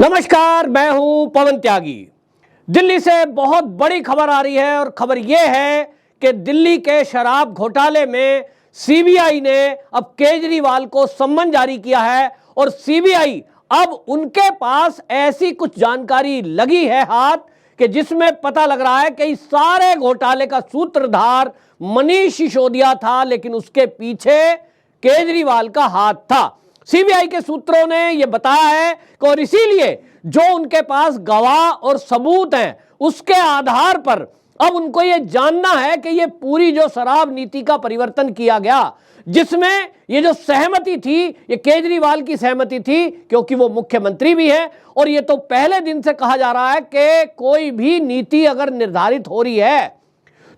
नमस्कार, मैं हूं पवन त्यागी। दिल्ली से बहुत बड़ी खबर आ रही है और खबर यह है कि दिल्ली के शराब घोटाले में सीबीआई ने अब केजरीवाल को सम्मन जारी किया है और सीबीआई अब उनके पास ऐसी कुछ जानकारी लगी है हाथ कि जिसमें पता लग रहा है कि इस सारे घोटाले का सूत्रधार मनीष सिसोदिया था, लेकिन उसके पीछे केजरीवाल का हाथ था। सीबीआई के सूत्रों ने यह बताया है और इसीलिए जो उनके पास गवाह और सबूत हैं उसके आधार पर अब उनको यह जानना है कि यह पूरी जो शराब नीति का परिवर्तन किया गया, जिसमें ये जो सहमति थी ये केजरीवाल की सहमति थी क्योंकि वो मुख्यमंत्री भी है और ये तो पहले दिन से कहा जा रहा है कि कोई भी नीति अगर निर्धारित हो रही है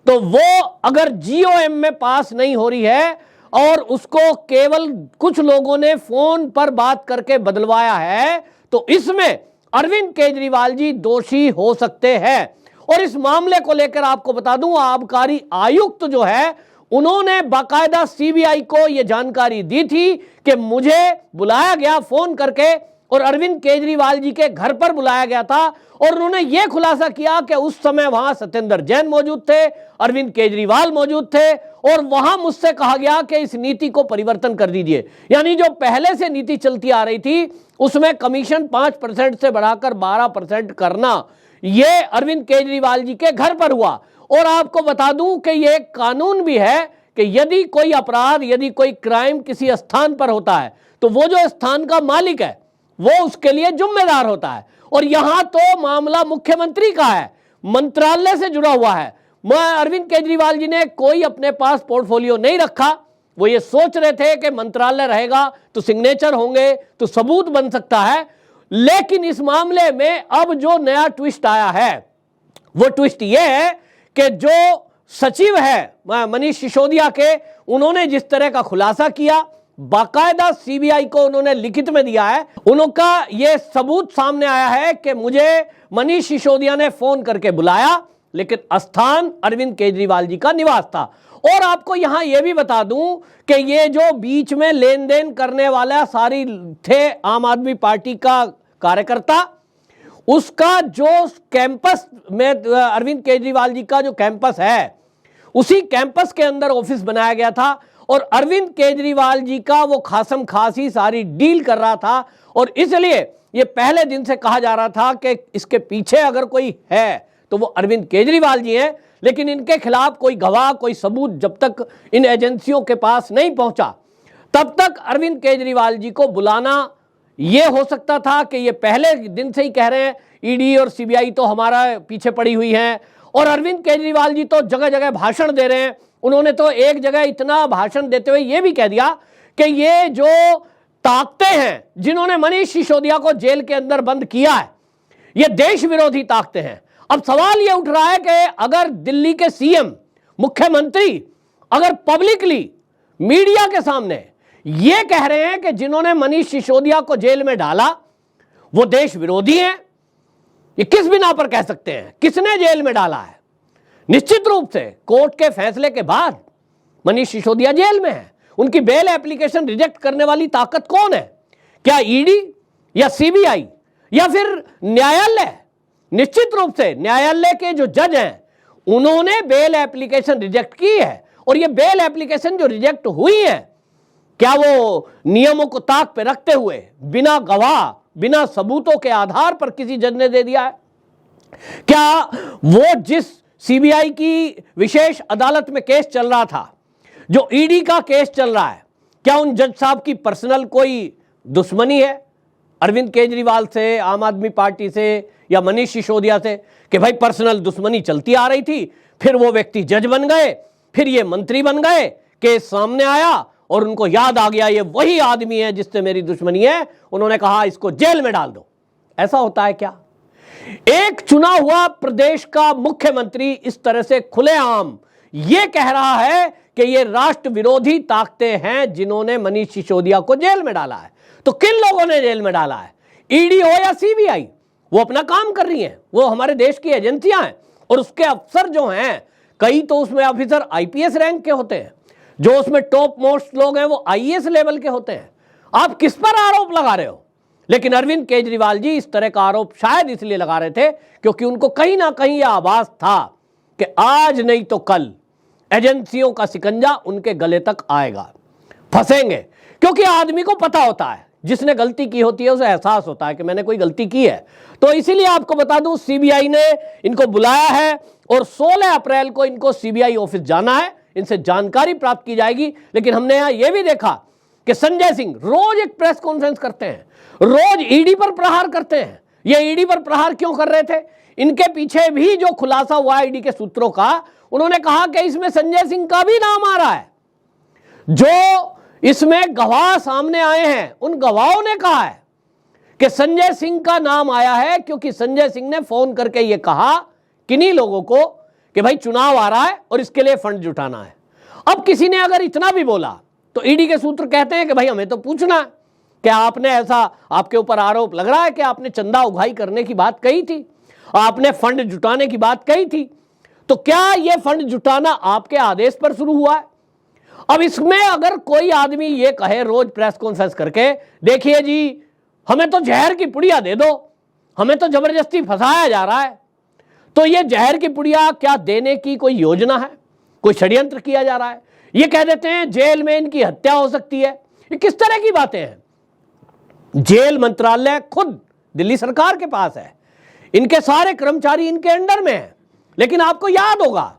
तो वो अगर जीओएम में पास नहीं हो रही है और उसको केवल कुछ लोगों ने फोन पर बात करके बदलवाया है तो इसमें अरविंद केजरीवाल जी दोषी हो सकते हैं। और इस मामले को लेकर आपको बता दूं, आबकारी आयुक्त जो है उन्होंने बाकायदा सीबीआई को यह जानकारी दी थी कि मुझे बुलाया गया फोन करके और अरविंद केजरीवाल जी के घर पर बुलाया गया था और उन्होंने यह खुलासा किया कि उस समय वहां सत्येंद्र जैन मौजूद थे, अरविंद केजरीवाल मौजूद थे और वहां मुझसे कहा गया कि इस नीति को परिवर्तन कर दीजिए। यानी जो पहले से नीति चलती आ रही थी उसमें कमीशन 5% से बढ़ाकर 12% करना, यह अरविंद केजरीवाल जी के घर पर हुआ। और आपको बता दूं कि यह कानून भी है कि यदि कोई अपराध, यदि कोई क्राइम किसी स्थान पर होता है तो वो जो स्थान का मालिक है वो उसके लिए जिम्मेदार होता है। और यहां तो मामला मुख्यमंत्री का है, मंत्रालय से जुड़ा हुआ है। अरविंद केजरीवाल जी ने कोई अपने पास पोर्टफोलियो नहीं रखा। वो ये सोच रहे थे कि मंत्रालय रहेगा तो सिग्नेचर होंगे तो सबूत बन सकता है। लेकिन इस मामले में अब जो नया ट्विस्ट आया है वो ट्विस्ट ये है कि जो सचिव है मनीष सिसोदिया के, उन्होंने जिस तरह का खुलासा किया, बाकायदा सीबीआई को उन्होंने लिखित में दिया है, उनका यह सबूत सामने आया है कि मुझे मनीष सिसोदिया ने फोन करके बुलाया लेकिन स्थान अरविंद केजरीवाल जी का निवास था। और आपको यहां यह भी बता दूं कि ये जो बीच में लेन देन करने वाला सारी थे आम आदमी पार्टी का कार्यकर्ता, उसका जो कैंपस में अरविंद केजरीवाल जी का जो कैंपस है उसी कैंपस के अंदर ऑफिस बनाया गया था और अरविंद केजरीवाल जी का वो खासम खासी सारी डील कर रहा था। और इसलिए ये पहले दिन से कहा जा रहा था कि इसके पीछे अगर कोई है तो वो अरविंद केजरीवाल जी हैं, लेकिन इनके खिलाफ कोई गवाह, कोई सबूत जब तक इन एजेंसियों के पास नहीं पहुंचा तब तक अरविंद केजरीवाल जी को बुलाना यह हो सकता था कि ये पहले दिन से ही कह रहे हैं ईडी और सीबीआई तो हमारा पीछे पड़ी हुई है। और अरविंद केजरीवाल जी तो जगह जगह भाषण दे रहे हैं। उन्होंने तो एक जगह इतना भाषण देते हुए यह भी कह दिया कि ये जो ताकतें हैं जिन्होंने मनीष सिसोदिया को जेल के अंदर बंद किया है ये देश विरोधी ताकतें हैं। अब सवाल यह उठ रहा है कि अगर दिल्ली के सीएम, मुख्यमंत्री अगर पब्लिकली मीडिया के सामने यह कह रहे हैं कि जिन्होंने मनीष सिसोदिया को जेल में डाला वो देश विरोधी हैं, ये किस बिना पर कह सकते हैं? किसने जेल में डाला है? निश्चित रूप से कोर्ट के फैसले के बाद मनीष सिसोदिया जेल में है। उनकी बेल एप्लीकेशन रिजेक्ट करने वाली ताकत कौन है? क्या ईडी या सीबीआई या फिर न्यायालय? निश्चित रूप से न्यायालय के जो जज हैं उन्होंने बेल एप्लीकेशन रिजेक्ट की है। और ये बेल एप्लीकेशन जो रिजेक्ट हुई है, क्या वो नियमों को ताक पे रखते हुए बिना गवाह, बिना सबूतों के आधार पर किसी जज ने दे दिया है? क्या वो जिस सीबीआई की विशेष अदालत में केस चल रहा था, जो ईडी का केस चल रहा है, क्या उन जज साहब की पर्सनल कोई दुश्मनी है अरविंद केजरीवाल से, आम आदमी पार्टी से या मनीष सिसोदिया से कि भाई पर्सनल दुश्मनी चलती आ रही थी, फिर वो व्यक्ति जज बन गए, फिर ये मंत्री बन गए, केस सामने आया और उनको याद आ गया ये वही आदमी है जिससे मेरी दुश्मनी है, उन्होंने कहा इसको जेल में डाल दो। ऐसा होता है क्या? एक चुना हुआ प्रदेश का मुख्यमंत्री इस तरह से खुलेआम यह कह रहा है कि ये राष्ट्र विरोधी ताकतें हैं जिन्होंने मनीष सिसोदिया को जेल में डाला है। तो किन लोगों ने जेल में डाला है? ईडी हो या सीबीआई, वो अपना काम कर रही हैं, वो हमारे देश की एजेंसियां हैं और उसके अफसर जो हैं कई तो उसमें ऑफिसर आईपीएस रैंक के होते हैं, जो उसमें टॉप मोस्ट लोग हैं वो आईएएस लेवल के होते हैं। आप किस पर आरोप लगा रहे हो? लेकिन अरविंद केजरीवाल जी इस तरह का आरोप शायद इसलिए लगा रहे थे क्योंकि उनको कहीं ना कहीं यह आभास था कि आज नहीं तो कल एजेंसियों का शिकंजा उनके गले तक आएगा, फंसेंगे। क्योंकि आदमी को पता होता है, जिसने गलती की होती है उसे एहसास होता है कि मैंने कोई गलती की है। तो इसीलिए आपको बता दूं, सीबीआई ने इनको बुलाया है और 16 अप्रैल को इनको सीबीआई ऑफिस जाना है, इनसे जानकारी प्राप्त की जाएगी। लेकिन हमने यहां यह भी देखा कि संजय सिंह रोज एक प्रेस कॉन्फ्रेंस करते हैं, रोज ईडी पर प्रहार करते हैं। ये ईडी पर प्रहार क्यों कर रहे थे? इनके पीछे भी जो खुलासा हुआ ईडी के सूत्रों का, उन्होंने कहा कि इसमें संजय सिंह का भी नाम आ रहा है। जो इसमें गवाह सामने आए हैं, उन गवाहों ने कहा है कि संजय सिंह का नाम आया है क्योंकि संजय सिंह ने फोन करके यह कहा किन्हीं लोगों को कि भाई चुनाव आ रहा है और इसके लिए फंड जुटाना है। अब किसी ने अगर इतना भी बोला तो ईडी के सूत्र कहते हैं कि भाई हमें तो पूछना है कि आपने ऐसा, आपके ऊपर आरोप लग रहा है कि आपने चंदा उगाही करने की बात कही थी, आपने फंड जुटाने की बात कही थी, तो क्या यह फंड जुटाना आपके आदेश पर शुरू हुआ है? अब इसमें अगर कोई आदमी ये कहे रोज प्रेस कॉन्फ्रेंस करके, देखिए जी हमें तो जहर की पुड़िया दे दो, हमें तो जबरदस्ती फंसाया जा रहा है, तो ये जहर की पुड़िया क्या देने की कोई योजना है, कोई षड्यंत्र किया जा रहा है? ये कह देते हैं जेल में इनकी हत्या हो सकती है। ये किस तरह की बातें हैं? जेल मंत्रालय खुद दिल्ली सरकार के पास है, इनके सारे कर्मचारी इनके अंडर में हैं। लेकिन आपको याद होगा,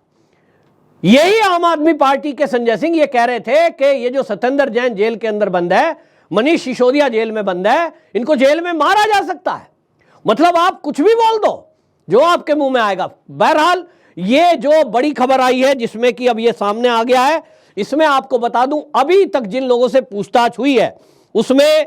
यही आम आदमी पार्टी के संजय सिंह ये कह रहे थे कि ये जो सत्येंद्र जैन जेल के अंदर बंद है, मनीष सिसोदिया जेल में बंद है, इनको जेल में मारा जा सकता है। मतलब आप कुछ भी बोल दो जो आपके मुंह में आएगा। बहरहाल ये जो बड़ी खबर आई है जिसमें कि अब ये सामने आ गया है, इसमें आपको बता दूं अभी तक जिन लोगों से पूछताछ हुई है उसमें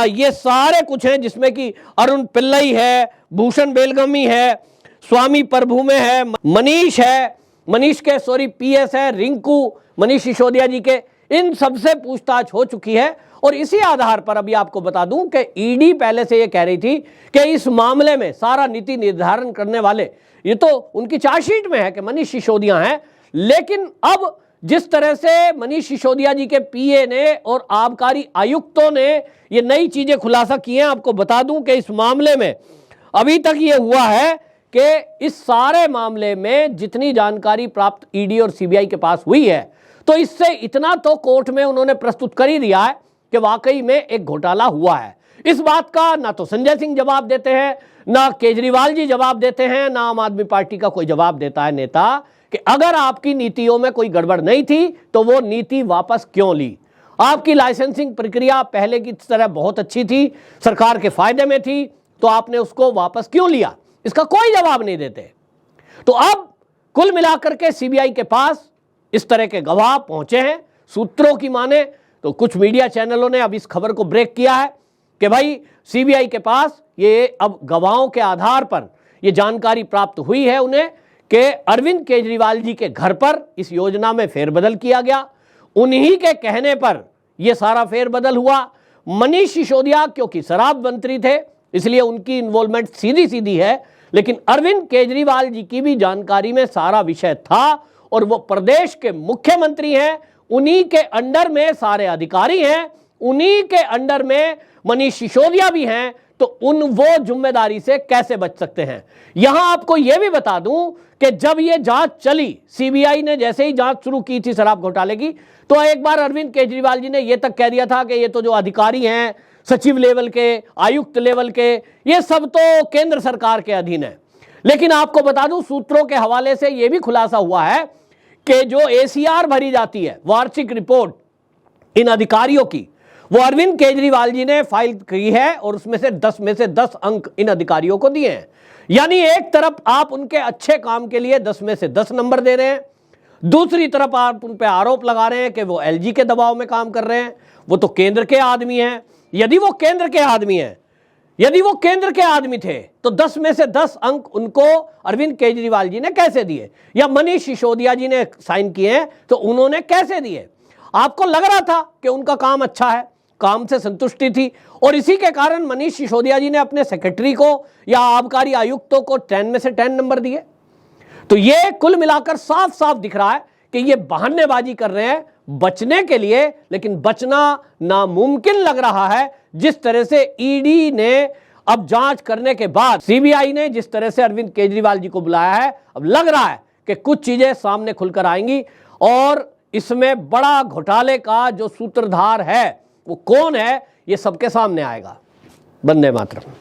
ये सारे कुछ हैं, जिसमें कि अरुण पिल्लई है, भूषण बेलगमी है, स्वामी प्रभुमे है, मनीष है, मनीष के सॉरी पीएस है, रिंकू, मनीष सिसोदिया जी के, इन सबसे पूछताछ हो चुकी है। और इसी आधार पर अभी आपको बता दूं कि ईडी पहले से ये कह रही थी कि इस मामले में सारा नीति निर्धारण करने वाले, ये तो उनकी चार्जशीट में है कि मनीष सिसोदिया हैं, लेकिन अब जिस तरह से मनीष सिसोदिया जी के पीए ने और आबकारी आयुक्तों ने ये नई चीजें खुलासा की हैं, आपको बता दूं कि इस मामले में अभी तक ये हुआ है कि इस सारे मामले में जितनी जानकारी प्राप्त ईडी और सीबीआई के पास हुई है, तो इससे इतना तो कोर्ट में उन्होंने प्रस्तुत कर ही दिया है कि वाकई में एक घोटाला हुआ है। इस बात का ना तो संजय सिंह जवाब देते हैं, ना केजरीवाल जी जवाब देते हैं, ना आम आदमी पार्टी का कोई जवाब देता है नेता कि अगर आपकी नीतियों में कोई गड़बड़ नहीं थी तो वो नीति वापस क्यों ली? आपकी लाइसेंसिंग प्रक्रिया पहले की तरह बहुत अच्छी थी, सरकार के फायदे में थी, तो आपने उसको वापस क्यों लिया? इसका कोई जवाब नहीं देते। तो अब कुल मिलाकर के सीबीआई के पास इस तरह के गवाह पहुंचे हैं। सूत्रों की माने तो कुछ मीडिया चैनलों ने अब इस खबर को ब्रेक किया है कि भाई सीबीआई के पास ये अब गवाहों के आधार पर ये जानकारी प्राप्त हुई है उन्हें कि अरविंद केजरीवाल जी के घर पर इस योजना में फेरबदल किया गया। उन्हीं के कहने पर यह सारा फेरबदल हुआ। मनीष सिसोदिया क्योंकि शराब मंत्री थे इसलिए उनकी इन्वॉल्वमेंट सीधी सीधी है, लेकिन अरविंद केजरीवाल जी की भी जानकारी में सारा विषय था और वो प्रदेश के मुख्यमंत्री हैं, उन्हीं के अंडर में सारे अधिकारी हैं, उन्हीं के अंडर में मनीष सिसोदिया भी हैं, तो वो जिम्मेदारी से कैसे बच सकते हैं? यहां आपको यह भी बता दूं कि जब ये जांच चली, सीबीआई ने जैसे ही जांच शुरू की थी शराब घोटाले की, तो एक बार अरविंद केजरीवाल जी ने यह तक कह दिया था कि ये तो जो अधिकारी हैं सचिव लेवल के, आयुक्त लेवल के, ये सब तो केंद्र सरकार के अधीन है। लेकिन आपको बता दूं सूत्रों के हवाले से यह भी खुलासा हुआ है कि जो एसीआर भरी जाती है, वार्षिक रिपोर्ट इन अधिकारियों की, वो अरविंद केजरीवाल जी ने फाइल की है और उसमें से 10 में से 10 अंक इन अधिकारियों को दिए हैं। यानी एक तरफ आप उनके अच्छे काम के लिए 10 में से 10 नंबर दे रहे हैं, दूसरी तरफ आप उन पे आरोप लगा रहे हैं कि वो एलजी के दबाव में काम कर रहे हैं, वो तो केंद्र के आदमी हैं। यदि वो केंद्र के आदमी हैं, यदि वो केंद्र के आदमी थे, तो 10 में से 10 अंक उनको अरविंद केजरीवाल जी ने कैसे दिए? या मनीष सिसोदिया जी ने साइन किए हैं तो उन्होंने कैसे दिए? आपको लग रहा था कि उनका काम अच्छा है, काम से संतुष्टि थी, और इसी के कारण मनीष सिसोदिया जी ने अपने सेक्रेटरी को या आबकारी आयुक्तों को 10 में से 10 नंबर दिए। तो ये कुल मिलाकर साफ साफ दिख रहा है कि ये बहानेबाजी कर रहे हैं, बचने के लिए, लेकिन बचना नामुमकिन लग रहा है। जिस तरह से ईडी ने अब जांच करने के बाद, सीबीआई ने जिस तरह से अरविंद केजरीवाल जी को बुलाया है, अब लग रहा है कि कुछ चीजें सामने खुलकर आएंगी और इसमें बड़ा घोटाले का जो सूत्रधार है वो कौन है, ये सबके सामने आएगा। वंदे मातरम।